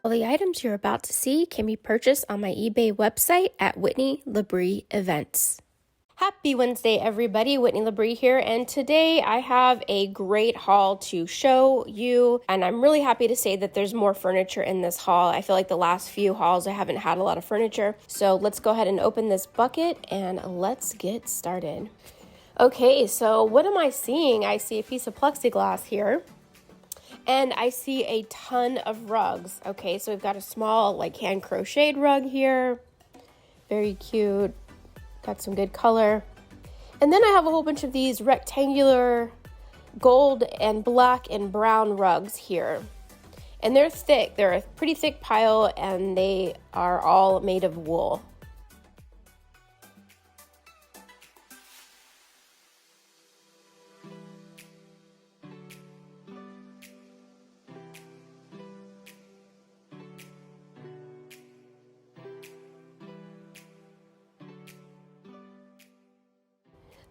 All the items you're about to see can be purchased on my eBay website at Whitney LaBrie Events. Happy Wednesday, everybody. Whitney LaBrie here, and today I have a great haul to show you, and I'm really happy to say that there's more furniture in this haul. I feel like the last few hauls I haven't had a lot of furniture, so let's go ahead and open this bucket and let's get started. Okay, so what am I seeing? I see a piece of plexiglass here. And I see a ton of rugs. Okay, so we've got a small like hand crocheted rug here. Very cute. Got some good color. And then I have a whole bunch of these rectangular gold and black and brown rugs here. And they're thick. They're a pretty thick pile and they are all made of wool.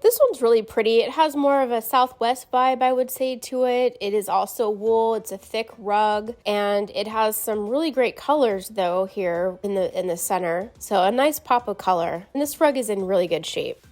This one's really pretty. It has more of a Southwest vibe, I would say, to it. It is also wool. It's a thick rug, and it has some really great colors, though, here in the center. So a nice pop of color. And this rug is in really good shape.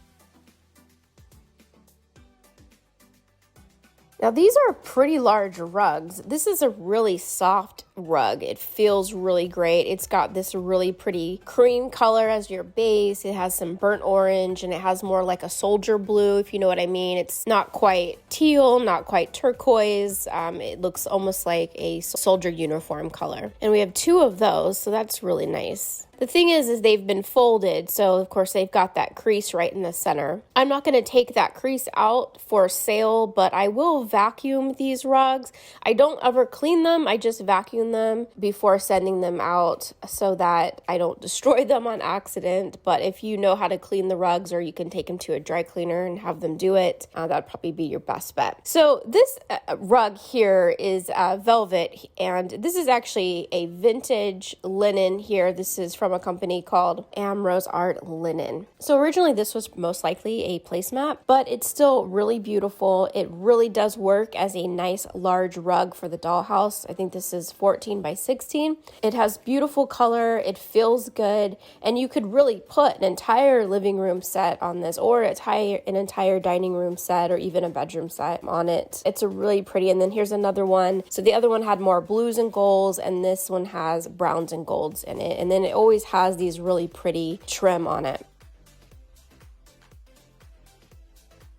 Now, these are pretty large rugs. This is a really soft rug. It feels really great. It's got this really pretty cream color as your base. It has some burnt orange and it has more like a soldier blue, if you know what I mean. It's not quite teal, not quite turquoise. It looks almost like a soldier uniform color. And we have two of those, so that's really nice. The thing is they've been folded, so of course they've got that crease right in the center. I'm not going to take that crease out for sale, but I will vacuum these rugs. I don't ever clean them, I just vacuum them before sending them out so that I don't destroy them on accident. But if you know how to clean the rugs, or you can take them to a dry cleaner and have them do it, that'd probably be your best bet. So this rug here is velvet, and this is actually a vintage linen here. This is from a company called Amrose Art Linen. So originally this was most likely a placemat, but it's still really beautiful. It really does work as a nice large rug for the dollhouse. I think this is 14 by 16. It has beautiful color, it feels good, and you could really put an entire living room set on this, or an entire dining room set, or even a bedroom set on it. It's a really pretty. And then here's another one. So the other one had more blues and golds, and this one has browns and golds in it. And then it always has these really pretty trim on it.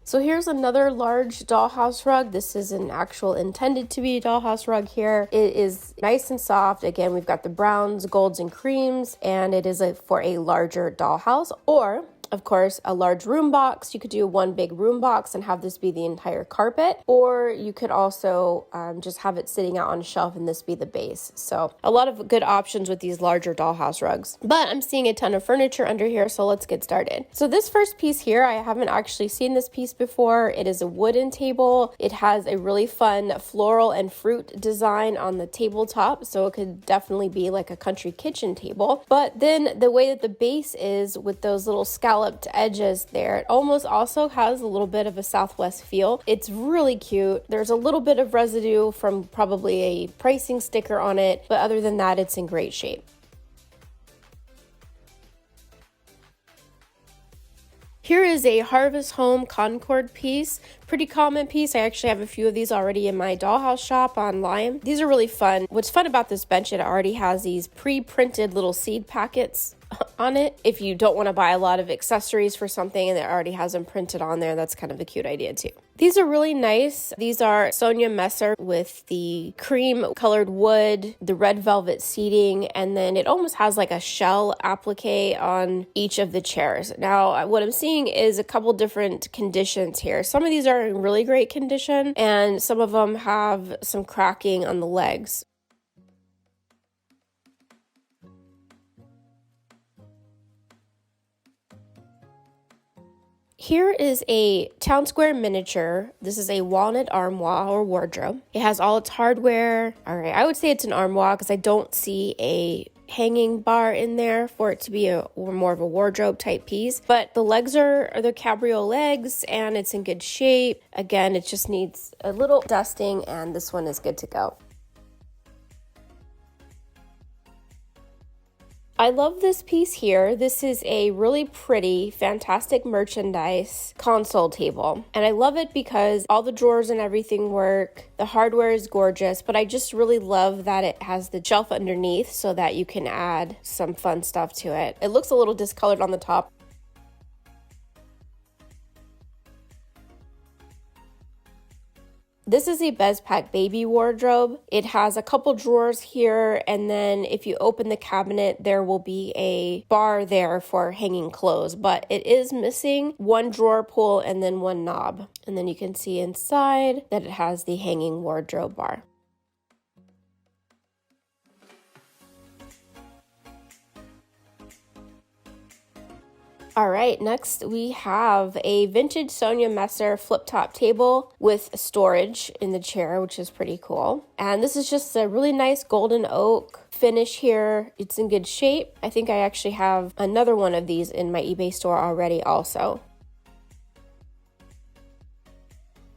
So here's another large dollhouse rug. This is an actual intended to be a dollhouse rug here. It is nice and soft. Again, we've got the browns, golds, and creams, and it is for a larger dollhouse, or of course, a large room box. You could do one big room box and have this be the entire carpet, or you could also just have it sitting out on a shelf and this be the base. So a lot of good options with these larger dollhouse rugs. But I'm seeing a ton of furniture under here, so let's get started. So this first piece here, I haven't actually seen this piece before. It is a wooden table. It has a really fun floral and fruit design on the tabletop, so it could definitely be like a country kitchen table. But then the way that the base is with those little scallops edges there, it almost also has a little bit of a Southwest feel. It's really cute. There's a little bit of residue from probably a pricing sticker on it, but other than that, it's in great shape. Here is a Harvest Home Concord piece. Pretty common piece. I actually have a few of these already in my dollhouse shop online. These are really fun. What's fun about this bench, it already has these pre-printed little seed packets on it. If you don't want to buy a lot of accessories for something and it already has them printed on there, that's kind of a cute idea too. These are really nice. These are Sonia Messer with the cream colored wood, the red velvet seating, and then it almost has like a shell applique on each of the chairs. Now, what I'm seeing is a couple different conditions here. Some of these are in really great condition, and some of them have some cracking on the legs. Here is a Town Square miniature. This is a walnut armoire or wardrobe. It has all its hardware. All right, I would say it's an armoire because I don't see a hanging bar in there for it to be more of a wardrobe type piece. But the legs are the cabrio legs and it's in good shape. Again, it just needs a little dusting and this one is good to go. I love this piece here. This is a really pretty, fantastic merchandise console table. And I love it because all the drawers and everything work. The hardware is gorgeous, but I just really love that it has the shelf underneath so that you can add some fun stuff to it. It looks a little discolored on the top. This is a Bespaq baby wardrobe. It has a couple drawers here, and then if you open the cabinet, there will be a bar there for hanging clothes, but it is missing one drawer pull and then one knob. And then you can see inside that it has the hanging wardrobe bar. All right, next we have a vintage Sonia Messer flip-top table with storage in the chair, which is pretty cool. And this is just a really nice golden oak finish here. It's in good shape. I think I actually have another one of these in my eBay store already also.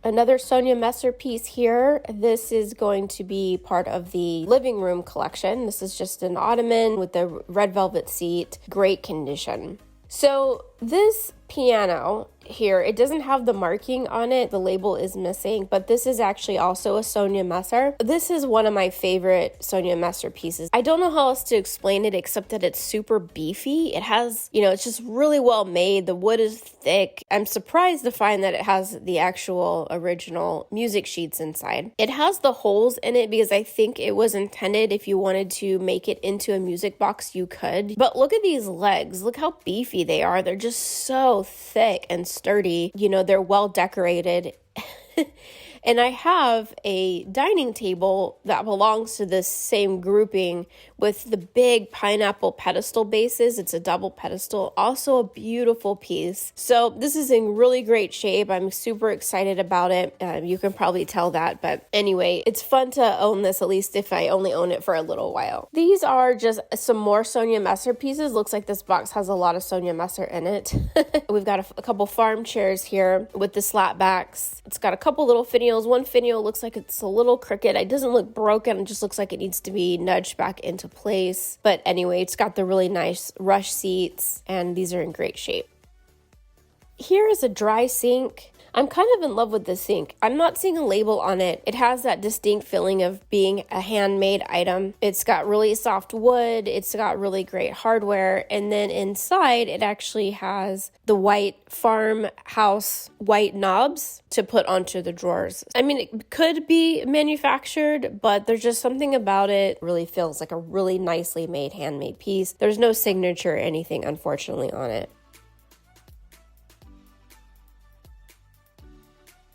Another Sonia Messer piece here. This is going to be part of the living room collection. This is just an ottoman with the red velvet seat, great condition. So this piano here, it doesn't have the marking on it, the label is missing, but this is actually also a Sonia Messer. This is one of my favorite Sonia Messer pieces. I don't know how else to explain it except that it's super beefy. It has, it's just really well made. The wood is thick. I'm surprised to find that it has the actual original music sheets inside. It has the holes in it because I think it was intended if you wanted to make it into a music box, you could. But look at these legs. Look how beefy they are. They're just so thick and sturdy. They're well decorated. And I have a dining table that belongs to this same grouping with the big pineapple pedestal bases. It's a double pedestal, also a beautiful piece. So this is in really great shape. I'm super excited about it. You can probably tell that, but anyway, it's fun to own this, at least if I only own it for a little while. These are just some more Sonia Messer pieces. Looks like this box has a lot of Sonia Messer in it. We've got a couple farm chairs here with the slat backs. It's got a couple little finials. One finial looks like it's a little crooked. It doesn't look broken. It just looks like it needs to be nudged back into place. But anyway, it's got the really nice rush seats, and these are in great shape. Here is a dry sink. I'm kind of in love with this sink. I'm not seeing a label on it. It has that distinct feeling of being a handmade item. It's got really soft wood. It's got really great hardware. And then inside, it actually has the white farmhouse white knobs to put onto the drawers. I mean, it could be manufactured, but there's just something about it really feels like a really nicely made handmade piece. There's no signature or anything, unfortunately, on it.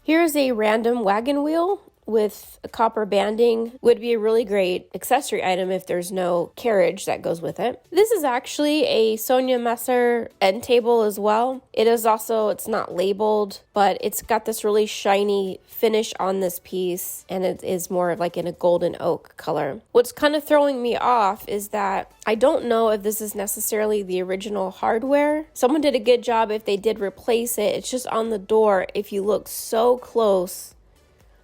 Here's a random wagon wheel with a copper banding. Would be a really great accessory item if there's no carriage that goes with it. This is actually a Sonia Messer end table as well. It is also, it's not labeled, but it's got this really shiny finish on this piece, and it is more like in a golden oak color. What's kind of throwing me off is that I don't know if this is necessarily the original hardware. Someone did a good job if they did replace it. It's just on the door. If you look so close,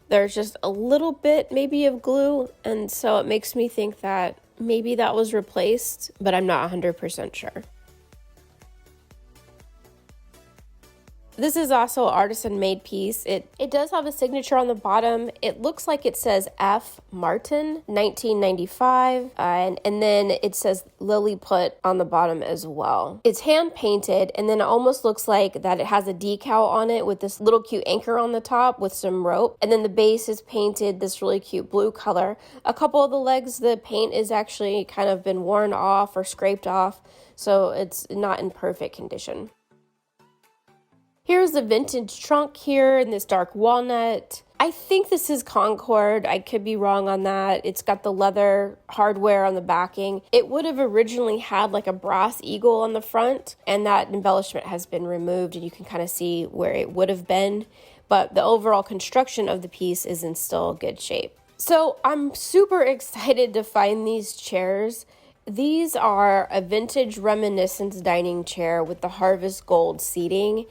there's just a little bit maybe of glue, and so it makes me think that maybe that was replaced, but I'm not 100% sure. This is also an artisan made piece. It does have a signature on the bottom. It looks like it says F. Martin, 1995, and then it says Lilliput on the bottom as well. It's hand painted, and then it almost looks like that it has a decal on it with this little cute anchor on the top with some rope, and then the base is painted this really cute blue color. A couple of the legs, the paint is actually kind of been worn off or scraped off, so it's not in perfect condition. Here's the vintage trunk here in this dark walnut. I think this is Concord. I could be wrong on that. It's got the leather hardware on the backing. It would have originally had like a brass eagle on the front, and that embellishment has been removed, and you can kind of see where it would have been. But the overall construction of the piece is in still good shape. So I'm super excited to find these chairs. These are a vintage Reminiscence dining chair with the harvest gold seating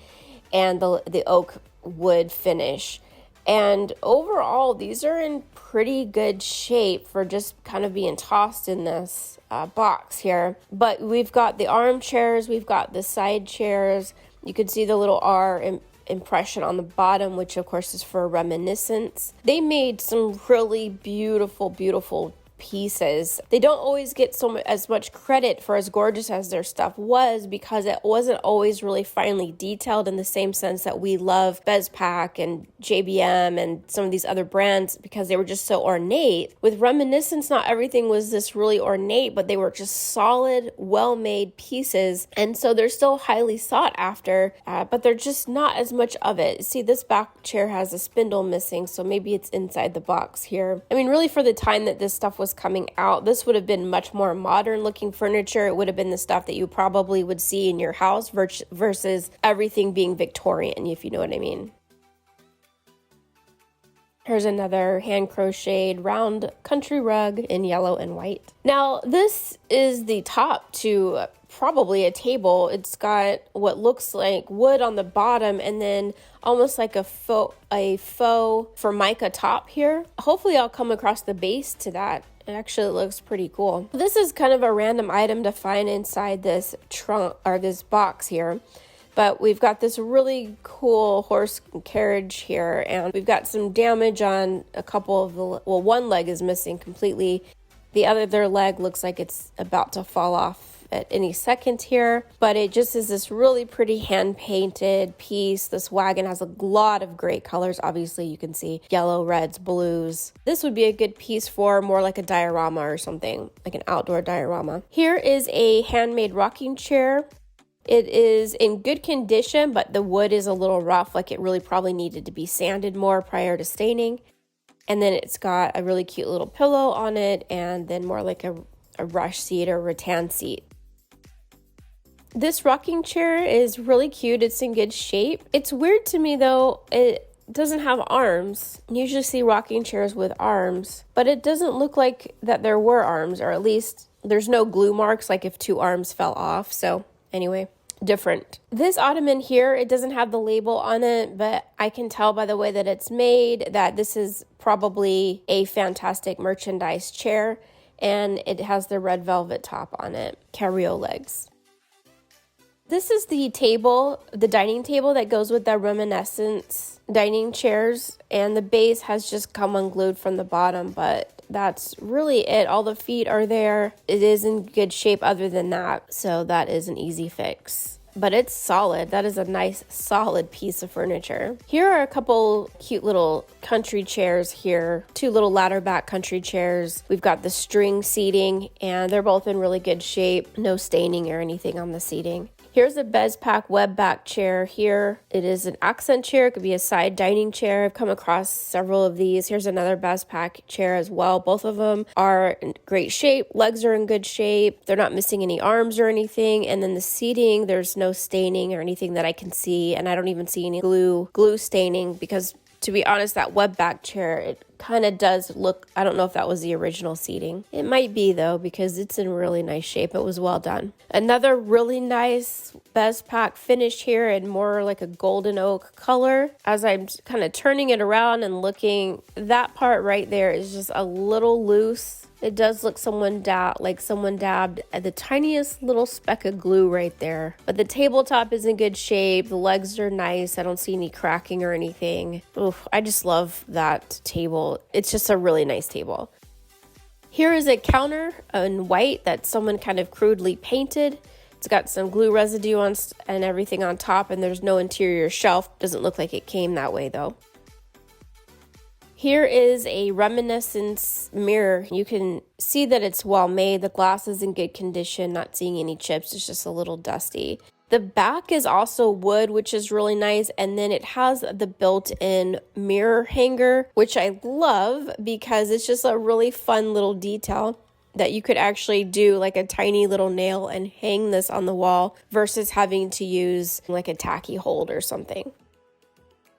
and the oak wood finish. And overall, these are in pretty good shape for just kind of being tossed in this box here. But we've got the armchairs, we've got the side chairs. You can see the little R impression on the bottom, which of course is for Reminiscence. They made some really beautiful, beautiful pieces. They don't always get as much credit for as gorgeous as their stuff was, because it wasn't always really finely detailed in the same sense that we love Bespaq and JBM and some of these other brands, because they were just so ornate. With Reminiscence, not everything was this really ornate, but they were just solid, well-made pieces, and so they're still highly sought after, but they're just not as much of it. See, this back chair has a spindle missing, so maybe it's inside the box here. I mean, really, for the time that this stuff was coming out, this would have been much more modern looking furniture. It would have been the stuff that you probably would see in your house versus everything being Victorian, if you know what I mean. Here's another hand crocheted round country rug in yellow and white. Now, this is the top to probably a table. It's got what looks like wood on the bottom and then almost like a faux Formica top here. Hopefully I'll come across the base to that. It actually looks pretty cool. This is kind of a random item to find inside this trunk or this box here. But we've got this really cool horse carriage here, and we've got some damage on a couple of the, well, one leg is missing completely. The other leg looks like it's about to fall off at any second here, but it just is this really pretty hand-painted piece. This wagon has a lot of great colors. Obviously, you can see yellow, reds, blues. This would be a good piece for more like a diorama or something, like an outdoor diorama. Here is a handmade rocking chair. It is in good condition, but the wood is a little rough, like it really probably needed to be sanded more prior to staining. And then it's got a really cute little pillow on it, and then more like a rush seat or rattan seat. This rocking chair is really cute. It's in good shape. It's weird to me though, it doesn't have arms. You usually see rocking chairs with arms, but it doesn't look like that there were arms, or at least there's no glue marks like if two arms fell off. So anyway, different. This ottoman here, it doesn't have the label on it, but I can tell by the way that it's made that this is probably a fantastic merchandise chair, and it has the red velvet top on it, carriole legs. This is the table, the dining table that goes with the Reminiscence dining chairs, and the base has just come unglued from the bottom, but that's really it. All the feet are there. It is in good shape other than that, so that is an easy fix. But it's solid. That is a nice, solid piece of furniture. Here are a couple cute little country chairs here. Two little ladder back country chairs. We've got the string seating, and they're both in really good shape. No staining or anything on the seating. Here's a Bespaq web back chair here. It is an accent chair. It could be a side dining chair. I've come across several of these. Here's another Bespaq chair as well. Both of them are in great shape. Legs are in good shape. They're not missing any arms or anything. And then the seating, there's no staining or anything that I can see. And I don't even see any glue staining, because to be honest, that web back chair, it kind of does look, I don't know if that was the original seating. It might be though, because it's in really nice shape. It was well done. Another really nice Bespaq finish here in more like a golden oak color. As I'm kind of turning it around and looking, that part right there is just a little loose. It does look like someone dabbed at the tiniest little speck of glue right there. But the tabletop is in good shape. The legs are nice. I don't see any cracking or anything. Oof, I just love that table. It's just a really nice table. Here is a counter in white that someone kind of crudely painted. It's got some glue residue on and everything on top, and there's no interior shelf. Doesn't look like it came that way though. Here is a Reminiscence mirror. You can see that it's well made. The glass is in good condition, not seeing any chips. It's just a little dusty. The back is also wood, which is really nice. And then it has the built-in mirror hanger, which I love because it's just a really fun little detail that you could actually do like a tiny little nail and hang this on the wall versus having to use like a tacky hold or something.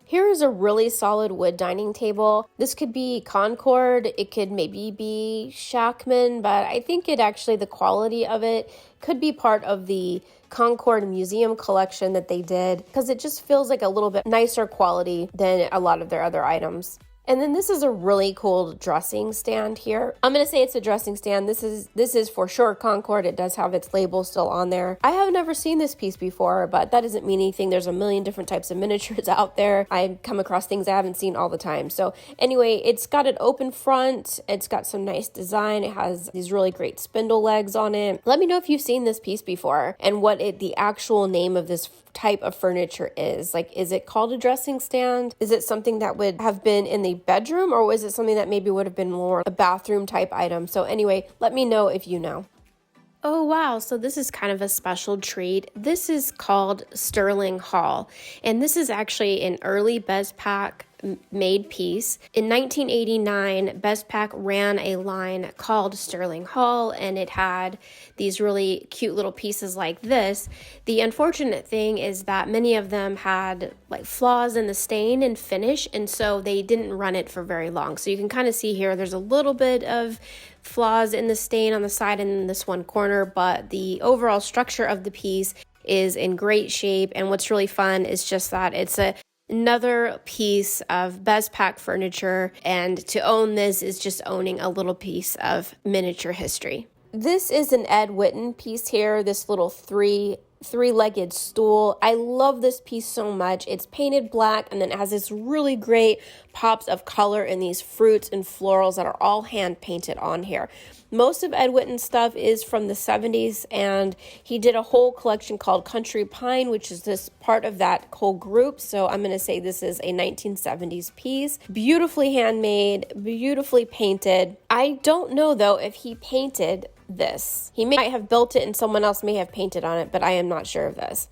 Here is a really solid wood dining table. This could be Concord, it could maybe be Shackman, but I think the quality of it could be part of the Concord Museum collection that they did, because it just feels like a little bit nicer quality than a lot of their other items. And then this is a really cool dressing stand here. I'm going to say it's a dressing stand. This is for sure Concord. It does have its label still on there. I have never seen this piece before, but that doesn't mean anything. There's a million different types of miniatures out there. I come across things I haven't seen all the time. So anyway, it's got an open front. It's got some nice design. It has these really great spindle legs on it. Let me know if you've seen this piece before and what the actual name of this type of furniture is. Like, is it called a dressing stand? Is it something that would have been in the bedroom, or was it something that maybe would have been more a bathroom type item? So anyway, let me know if you know. Oh wow, so this is kind of a special treat. This is called Sterling Hall, and this is actually an early Bespaq made piece. In 1989, Bespaq ran a line called Sterling Hall, and it had these really cute little pieces like this. The unfortunate thing is that many of them had like flaws in the stain and finish, and so they didn't run it for very long. So you can kind of see here, there's a little bit of flaws in the stain on the side and in this one corner, but the overall structure of the piece is in great shape. And what's really fun is just that it's another piece of Bespaq furniture, and to own this is just owning a little piece of miniature history. This is an Ed Whitton piece here, this little three-legged stool. I love this piece so much. It's painted black, and then it has this really great pops of color in these fruits and florals that are all hand painted on here. Most of Ed Whitton's stuff is from the 70s, and he did a whole collection called Country Pine, which is this part of that whole group. So I'm going to say this is a 1970s piece. Beautifully handmade, beautifully painted. I don't know, though, if he painted this. He might have built it and someone else may have painted on it, but I am not sure of this.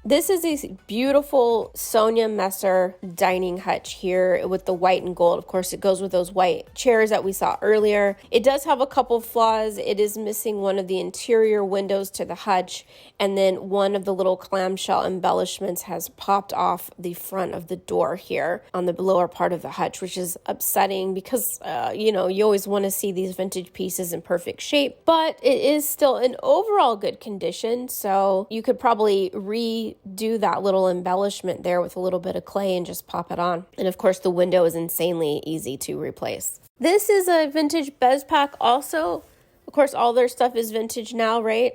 This is a beautiful Sonia Messer dining hutch here with the white and gold. Of course, it goes with those white chairs that we saw earlier. It does have a couple flaws. It is missing one of the interior windows to the hutch, and then one of the little clamshell embellishments has popped off the front of the door here on the lower part of the hutch, which is upsetting because, you always want to see these vintage pieces in perfect shape, but it is still in overall good condition, so you could probably redo that little embellishment there with a little bit of clay and just pop it on. And of course, the window is insanely easy to replace. This is a vintage Bespaq also. Of course, all their stuff is vintage now, right?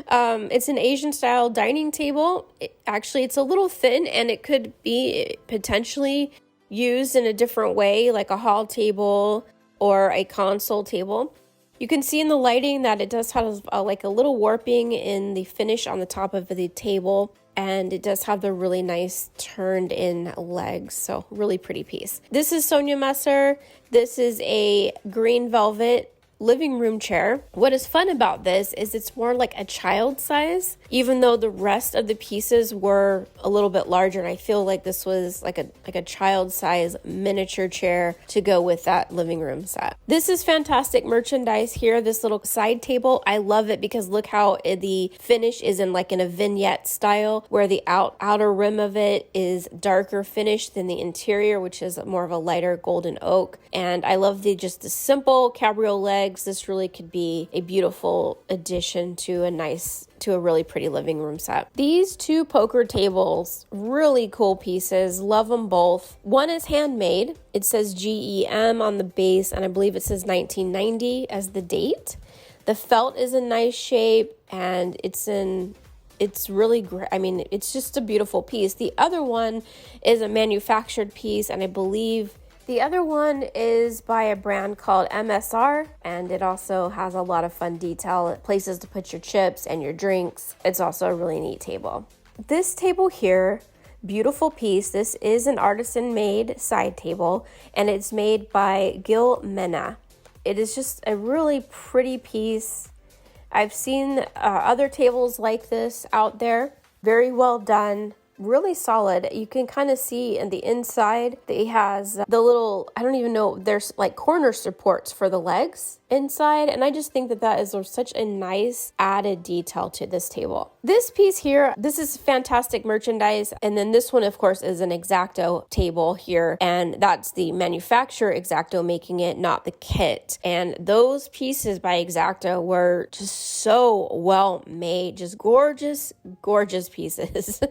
It's an Asian style dining table. It's a little thin, and it could be potentially used in a different way, like a hall table or a console table. You can see in the lighting that it does have like a little warping in the finish on the top of the table, and it does have the really nice turned in legs, so really pretty piece. This is Sonia Messer. This is a green velvet living room chair. What is fun about this is it's more like a child size, even though the rest of the pieces were a little bit larger, and I feel like this was like a child size miniature chair to go with that living room set. This is fantastic merchandise here, this little side table. I love it because look how the finish is in a vignette style, where the outer rim of it is darker finish than the interior, which is more of a lighter golden oak. And I love the simple cabriolet. This really could be a beautiful addition to a really pretty living room set. These two poker tables, really cool pieces. Love them both. One is handmade. It says GEM on the base, and I believe it says 1990 as the date. The felt is in nice shape, and it's really great. I mean, it's just a beautiful piece. The other one is a manufactured piece, and I believe the other one is by a brand called MSR, and it also has a lot of fun detail, places to put your chips and your drinks. It's also a really neat table. This table here, beautiful piece. This is an artisan-made side table, and it's made by Gil Mena. It is just a really pretty piece. I've seen other tables like this out there. Very well done. Really solid. You can kind of see in the inside that it has the little, I don't even know, there's like corner supports for the legs. inside, and I just think that that is such a nice added detail to this table. This piece here, this is fantastic merchandise, and then this one of course is an X-Acto table here, and that's the manufacturer X-Acto making it, not the kit. And those pieces by X-Acto were just so well made, just gorgeous pieces.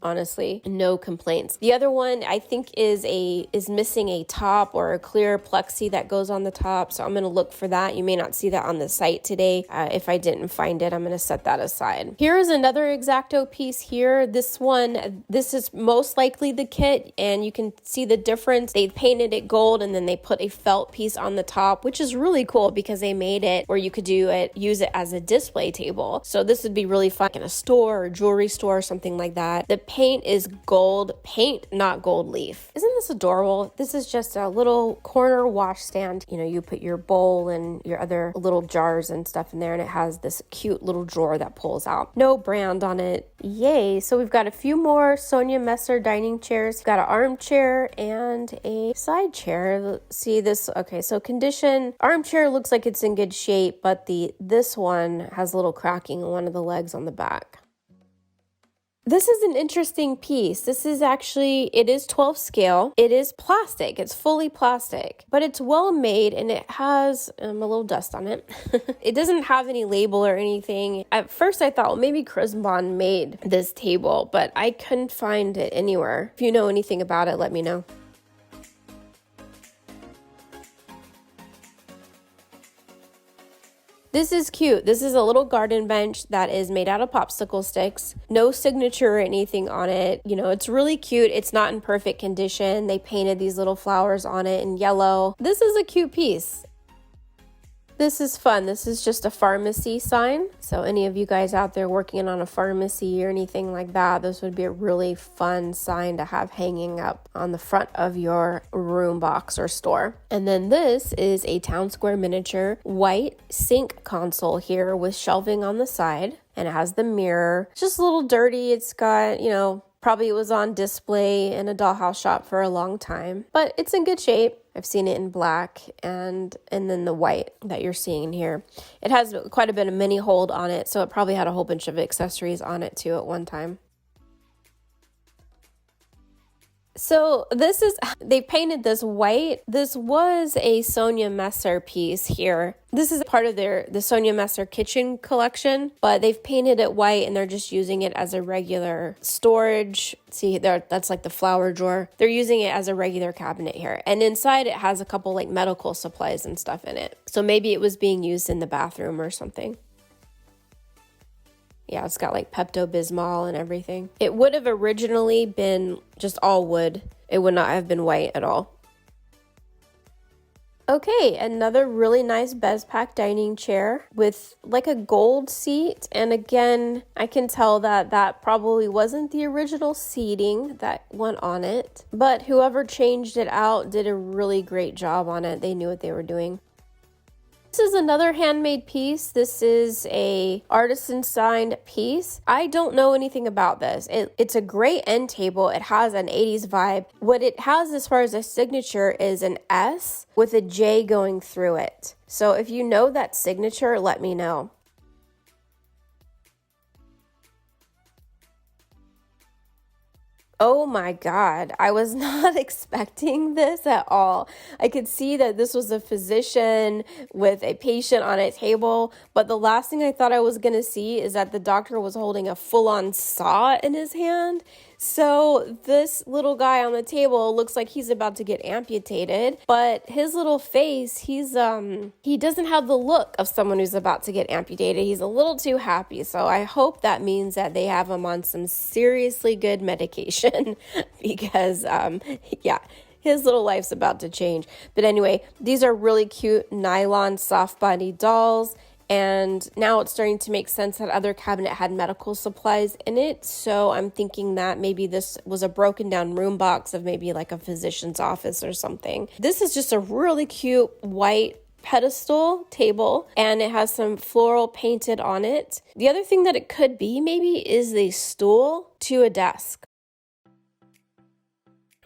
Honestly, no complaints. The other one I think is missing a top or a clear plexi that goes on the top, so I'm going to look for that. You may not see that on the site today. If I didn't find it, I'm going to set that aside. Here is another X-Acto piece here. This is most likely the kit, and you can see the difference. They painted it gold and then they put a felt piece on the top, which is really cool because they made it where you could use it as a display table. So this would be really fun in a store or jewelry store or something like that. The paint is gold paint, not gold leaf. Isn't this adorable? This is just a little corner wash stand. You know, you put your bowl and your other little jars and stuff in there, and it has this cute little drawer that pulls out. No brand on it. Yay. So we've got a few more Sonia Messer dining chairs. We've got an armchair and a side chair. Let's see this. Okay, so condition. Armchair looks like it's in good shape, but this one has a little cracking in one of the legs on the back. This is an interesting piece. This is actually, it is 12 scale. It is plastic. It's fully plastic, but it's well made and it has a little dust on it. It doesn't have any label or anything. At first I thought, well, maybe Crisbon made this table, but I couldn't find it anywhere. If you know anything about it, let me know. This is cute. This is a little garden bench that is made out of popsicle sticks. No signature or anything on it. You know, it's really cute. It's not in perfect condition. They painted these little flowers on it in yellow. This is a cute piece. This is fun. This is just a pharmacy sign. So any of you guys out there working on a pharmacy or anything like that, this would be a really fun sign to have hanging up on the front of your room box or store. And then this is a Town Square miniature white sink console here with shelving on the side. And it has the mirror. It's just a little dirty. It's got, you know, probably it was on display in a dollhouse shop for a long time, but it's in good shape. I've seen it in black and then the white that you're seeing here. It has quite a bit of mini hold on it, so it probably had a whole bunch of accessories on it too at one time. So they painted this white. This was a Sonia Messer piece here. This is part of the Sonia Messer kitchen collection, but they've painted it white and they're just using it as a regular storage. See there, that's like the flower drawer. They're using it as a regular cabinet here. And inside it has a couple like medical supplies and stuff in it. So maybe it was being used in the bathroom or something. Yeah, it's got like Pepto-Bismol and everything. It would have originally been just all wood. It would not have been white at all. Okay, another really nice Bespaq dining chair with like a gold seat. And again, I can tell that probably wasn't the original seating that went on it. But whoever changed it out did a really great job on it. They knew what they were doing. This is another handmade piece. This is a artisan signed piece. I don't know anything about this. It's a great end table. It has an 80s vibe. What it has as far as a signature is an S with a J going through it. So if you know that signature, let me know. Oh my God, I was not expecting this at all. I could see that this was a physician with a patient on a table, but the last thing I thought I was going to see is that the doctor was holding a full-on saw in his hand. So this little guy on the table looks like he's about to get amputated, but his little face, he doesn't have the look of someone who's about to get amputated. He's a little too happy. So I hope that means that they have him on some seriously good medication because, yeah, his little life's about to change. But anyway, these are really cute nylon soft body dolls. And now it's starting to make sense that other cabinet had medical supplies in it. So I'm thinking that maybe this was a broken down room box of maybe like a physician's office or something. This is just a really cute white pedestal table and it has some floral painted on it. The other thing that it could be maybe is a stool to a desk.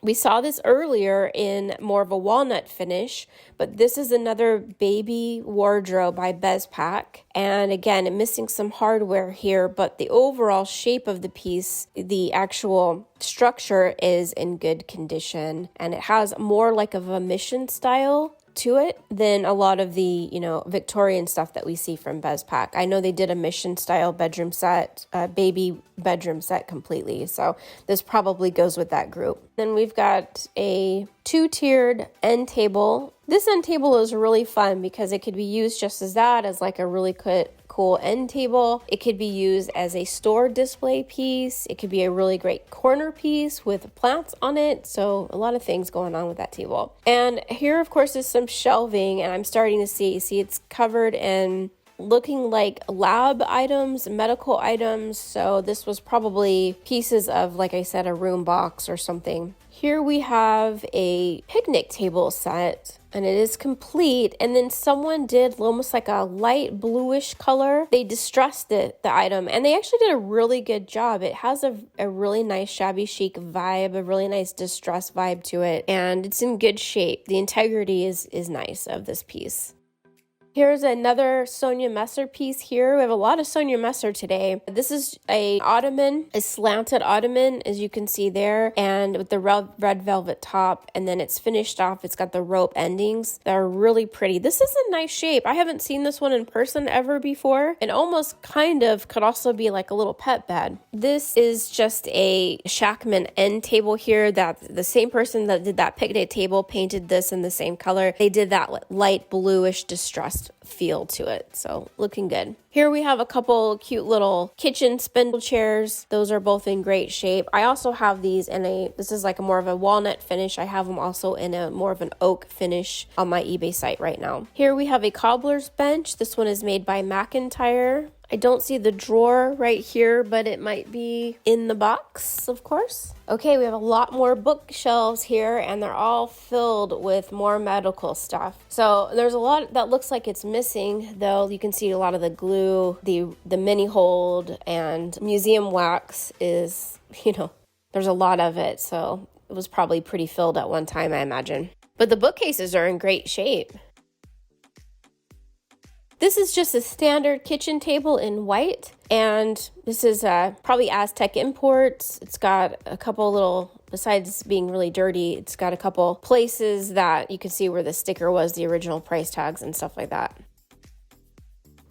We saw this earlier in more of a walnut finish, but this is another baby wardrobe by Bespaq. And again, missing some hardware here, but the overall shape of the piece, the actual structure is in good condition. And it has more like of a mission style to it than a lot of the, Victorian stuff that we see from Bespaq. I know they did a mission style bedroom set, baby bedroom set completely. So this probably goes with that group. Then we've got a 2-tiered end table. This end table is really fun because it could be used just as that, as like a really cool end table. It could be used as a store display piece. It could be a really great corner piece with plants on it. So a lot of things going on with that table. And here, of course, is some shelving, and I'm starting to see it's covered in looking like lab items, medical items. So this was probably pieces of, like I said, a room box or something. Here we have a picnic table set, and it is complete. And then someone did almost like a light bluish color. They distressed the item, and they actually did a really good job. It has a really nice shabby chic vibe, a really nice distressed vibe to it, and it's in good shape. The integrity is nice of this piece. Here's another Sonia Messer piece here. We have a lot of Sonia Messer today. This is a ottoman, a slanted ottoman, as you can see there, and with the red velvet top, and then it's finished off. It's got the rope endings that are really pretty. This is a nice shape. I haven't seen this one in person ever before. It almost kind of could also be like a little pet bed. This is just a Shackman end table here that the same person that did that picnic table painted this in the same color. They did that light bluish distressed feel to it, so looking good. Here we have a couple cute little kitchen spindle chairs. Those are both in great shape. I also have these in this is like a more of a walnut finish. I have them also in a more of an oak finish on my eBay site right now. Here we have a cobbler's bench. This one is made by McIntyre. I don't see the drawer right here, but it might be in the box, of course. Okay, we have a lot more bookshelves here, and they're all filled with more medical stuff. So there's a lot that looks like it's missing, though. You can see a lot of the glue, the mini hold, and museum wax is, there's a lot of it. So it was probably pretty filled at one time, I imagine. But the bookcases are in great shape. This is just a standard kitchen table in white, and this is probably Aztec imports. It's got a couple little, besides being really dirty, it's got a couple places that you can see where the sticker was, the original price tags and stuff like that.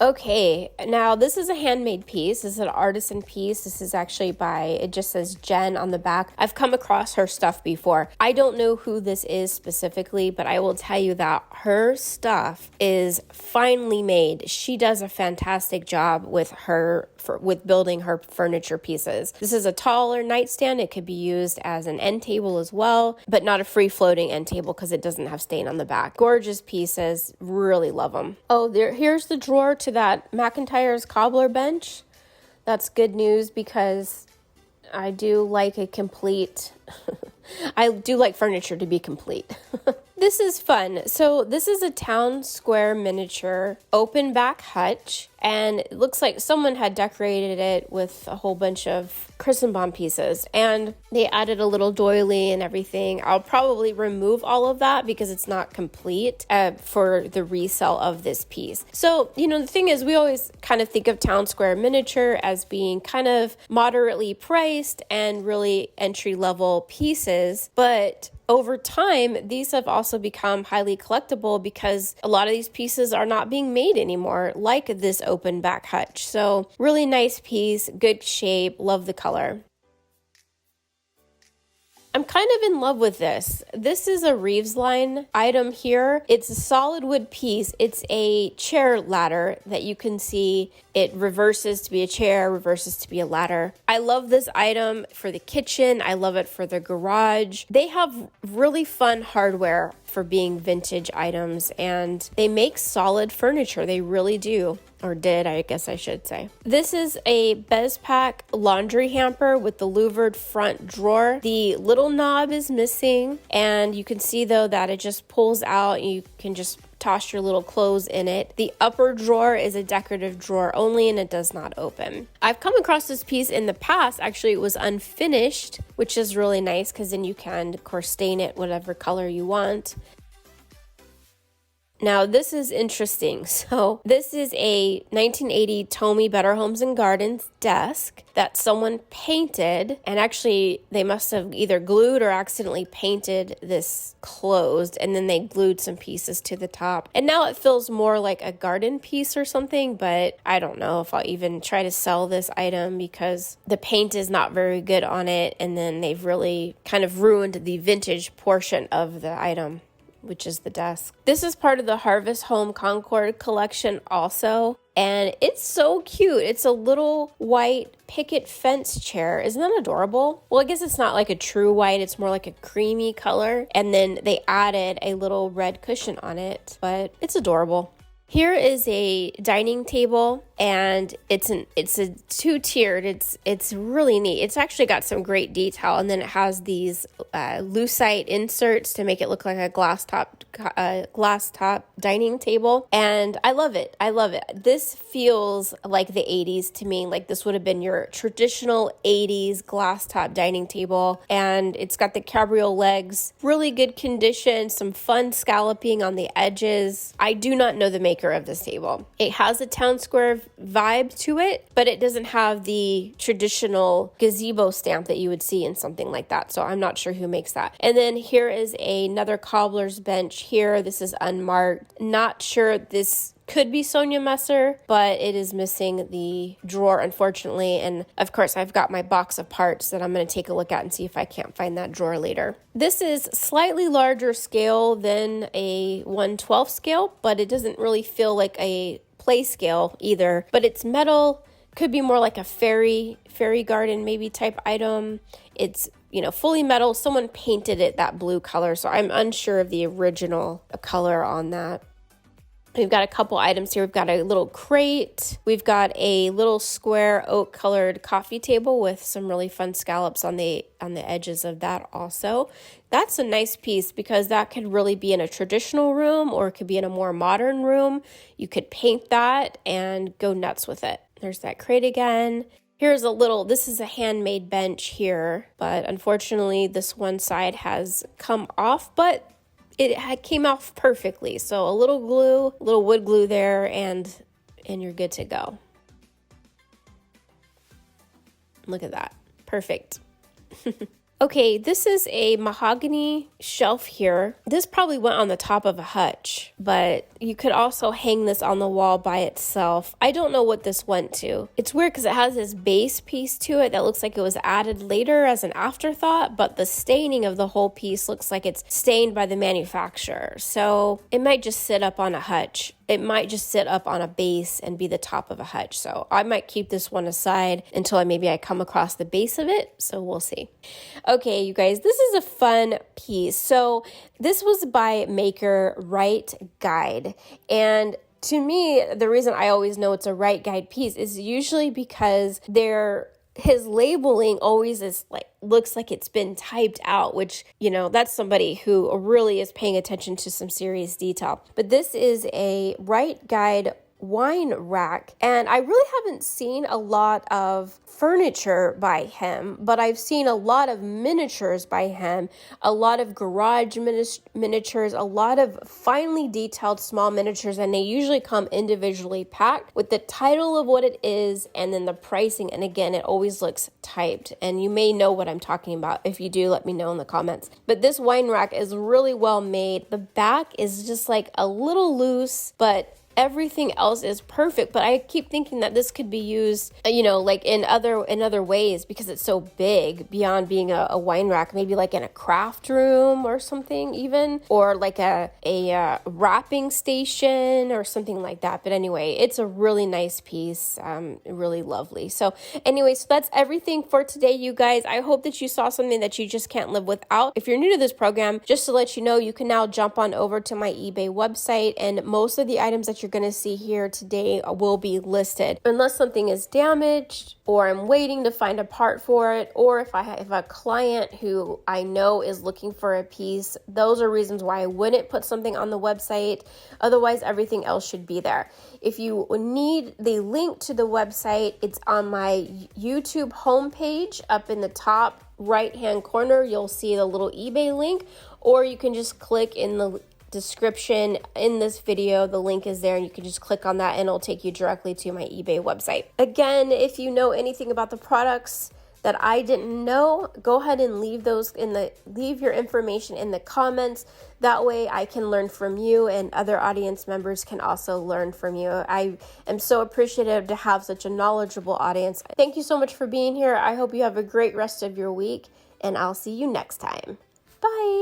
Okay, now this is a handmade piece. This is an artisan piece. This is actually it just says Jen on the back. I've come across her stuff before. I don't know who this is specifically, but I will tell you that her stuff is finely made. She does a fantastic job with building her furniture pieces. This is a taller nightstand. It could be used as an end table as well, but not a free floating end table because it doesn't have stain on the back. Gorgeous pieces. Really love them. Oh, here's the drawer to that McIntyre's cobbler bench. That's good news because I do like I do like furniture to be complete. This is fun. So this is a town square miniature open back hutch, and it looks like someone had decorated it with a whole bunch of chrysanthemum pieces, and they added a little doily and everything. I'll probably remove all of that because it's not complete for the resale of this piece. So, the thing is, we always kind of think of town square miniature as being kind of moderately priced and really entry-level pieces, but over time, these have also become highly collectible because a lot of these pieces are not being made anymore, like this open back hutch. So really nice piece, good shape, love the color. I'm kind of in love with this. This is a Reeves line item here. It's a solid wood piece. It's a chair ladder that you can see. It reverses to be a chair, reverses to be a ladder. I love this item for the kitchen. I love it for the garage. They have really fun hardware for being vintage items, and they make solid furniture. They really do. Or did, I guess I should say. This is a Bespaq laundry hamper with the louvered front drawer. The little knob is missing, and you can see though that it just pulls out. You can just toss your little clothes in it. The upper drawer is a decorative drawer only, and it does not open. I've come across this piece in the past. Actually, it was unfinished, which is really nice because then you can, of course, stain it whatever color you want. Now, this is interesting. So this is a 1980 Tomy Better Homes and Gardens desk that someone painted, and actually they must have either glued or accidentally painted this closed, and then they glued some pieces to the top. And now it feels more like a garden piece or something, but I don't know if I'll even try to sell this item because the paint is not very good on it, and then they've really kind of ruined the vintage portion of the item, which is the desk. This is part of the Harvest Home Concord collection also, and it's so cute. It's a little white picket fence chair. Isn't that adorable? Well, I guess it's not like a true white, it's more like a creamy color, and then they added a little red cushion on it, but it's adorable. Here is a dining table, and it's a two-tiered. It's really neat. It's actually got some great detail, and then it has these lucite inserts to make it look like a glass top dining table, and I love it. I love it. This feels like the 80s to me. Like this would have been your traditional 80s glass top dining table, and it's got the cabriole legs, really good condition, some fun scalloping on the edges. I do not know the maker of this table. It has a town square vibe to it, but it doesn't have the traditional gazebo stamp that you would see in something like that. So I'm not sure who makes that. And then here is another cobbler's bench here. This is unmarked. Not sure, this could be Sonia Messer, but it is missing the drawer, unfortunately. And of course, I've got my box of parts that I'm going to take a look at and see if I can't find that drawer later. This is slightly larger scale than a 1/12 scale, but it doesn't really feel like a play scale either. But it's metal, could be more like a fairy garden maybe type item. It's, fully metal. Someone painted it that blue color, so I'm unsure of the original color on that. We've got a couple items here. We've got a little crate. We've got a little square oak colored coffee table with some really fun scallops on the edges of that also. That's a nice piece because that could really be in a traditional room or it could be in a more modern room. You could paint that and go nuts with it. There's that crate again. This is a handmade bench here, but unfortunately this one side has come off, but it came off perfectly. So a little wood glue there, and you're good to go. Look at that. Perfect. Okay, this is a mahogany shelf here. This probably went on the top of a hutch, but you could also hang this on the wall by itself. I don't know what this went to. It's weird because it has this base piece to it that looks like it was added later as an afterthought, but the staining of the whole piece looks like it's stained by the manufacturer. So it might just sit up on a hutch. It might just sit up on a base and be the top of a hutch. So I might keep this one aside until I come across the base of it. So we'll see. Okay, you guys, this is a fun piece. So this was by maker Wright Guide. And to me, the reason I always know it's a Wright Guide piece is usually because his labeling always looks like it's been typed out, which, that's somebody who really is paying attention to some serious detail. But this is a Wright Guide wine rack, and I really haven't seen a lot of furniture by him, but I've seen a lot of miniatures by him, a lot of garage miniatures, a lot of finely detailed small miniatures, and they usually come individually packed with the title of what it is and then the pricing. And again, it always looks typed, and you may know what I'm talking about. If you do, let me know in the comments. But this wine rack is really well made. The back is just like a little loose, but everything else is perfect. But I keep thinking that this could be used, like in other ways because it's so big beyond being a wine rack, maybe like in a craft room or something even, or like a wrapping station or something like that. But anyway, it's a really nice piece, really lovely. So anyway, so that's everything for today, you guys. I hope that you saw something that you just can't live without. If you're new to this program, just to let you know, you can now jump on over to my eBay website, and most of the items that you're you're going to see here today will be listed. Unless something is damaged or I'm waiting to find a part for it, or if I have a client who I know is looking for a piece, those are reasons why I wouldn't put something on the website. Otherwise, everything else should be there. If you need the link to the website, it's on my YouTube homepage up in the top right-hand corner. You'll see the little eBay link, or you can just click in the description in this video. The link is there and you can just click on that and it'll take you directly to my eBay website. Again, if you know anything about the products that I didn't know, go ahead and leave your information in the comments. That way I can learn from you and other audience members can also learn from you. I am so appreciative to have such a knowledgeable audience. Thank you so much for being here. I hope you have a great rest of your week and I'll see you next time. Bye.